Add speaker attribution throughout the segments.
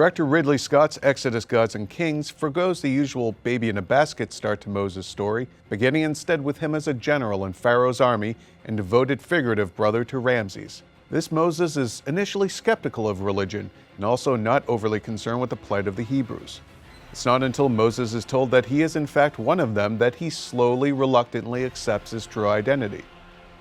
Speaker 1: Director Ridley Scott's Exodus Gods and Kings forgoes the usual baby-in-a-basket start to Moses' story, beginning instead with him as a general in Pharaoh's army and devoted figurative brother to Ramses. This Moses is initially skeptical of religion and also not overly concerned with the plight of the Hebrews. It's not until Moses is told that he is in fact one of them that he slowly, reluctantly accepts his true identity.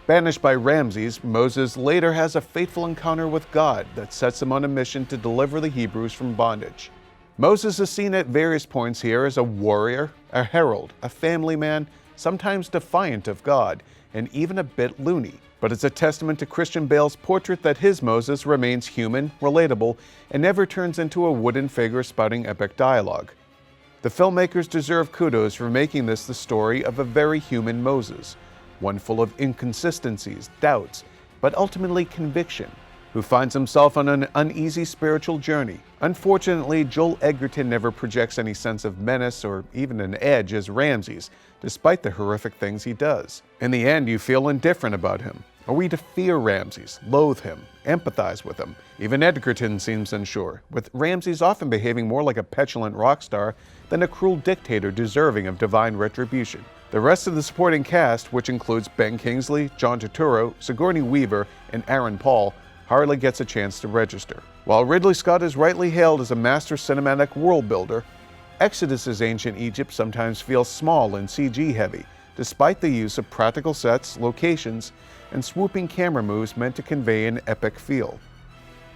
Speaker 1: Banished by Ramses, Moses later has a fateful encounter with God that sets him on a mission to deliver the Hebrews from bondage. Moses is seen at various points here as a warrior, a herald, a family man, sometimes defiant of God, and even a bit loony. But it's a testament to Christian Bale's portrait that his Moses remains human, relatable, and never turns into a wooden figure spouting epic dialogue. The filmmakers deserve kudos for making this the story of a very human Moses, one full of inconsistencies, doubts, but ultimately conviction, who finds himself on an uneasy spiritual journey. Unfortunately, Joel Edgerton never projects any sense of menace or even an edge as Ramses, despite the horrific things he does. In the end, you feel indifferent about him. Are we to fear Ramses, loathe him, empathize with him? Even Edgerton seems unsure, with Ramses often behaving more like a petulant rock star than a cruel dictator deserving of divine retribution. The rest of the supporting cast, which includes Ben Kingsley, John Turturro, Sigourney Weaver, and Aaron Paul, hardly gets a chance to register. While Ridley Scott is rightly hailed as a master cinematic world builder, Exodus's ancient Egypt sometimes feels small and CG-heavy, despite the use of practical sets, locations, and swooping camera moves meant to convey an epic feel.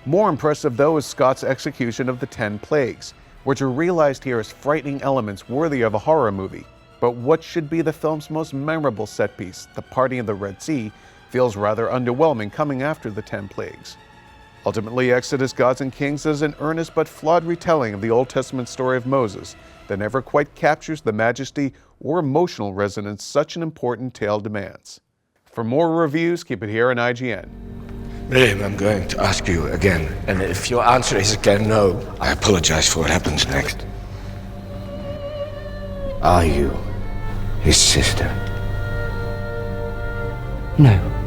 Speaker 1: More impressive, though, is Scott's execution of the 10 Plagues, which are realized here as frightening elements worthy of a horror movie. But what should be the film's most memorable set piece, the parting of the Red Sea, feels rather underwhelming coming after the 10 Plagues. Ultimately, Exodus Gods and Kings is an earnest but flawed retelling of the Old Testament story of Moses that never quite captures the majesty or emotional resonance such an important tale demands. For more reviews, keep it here on IGN.
Speaker 2: William, I'm going to ask you again, and if your answer is again no, I apologize for what happens next. Are you his sister?
Speaker 3: No.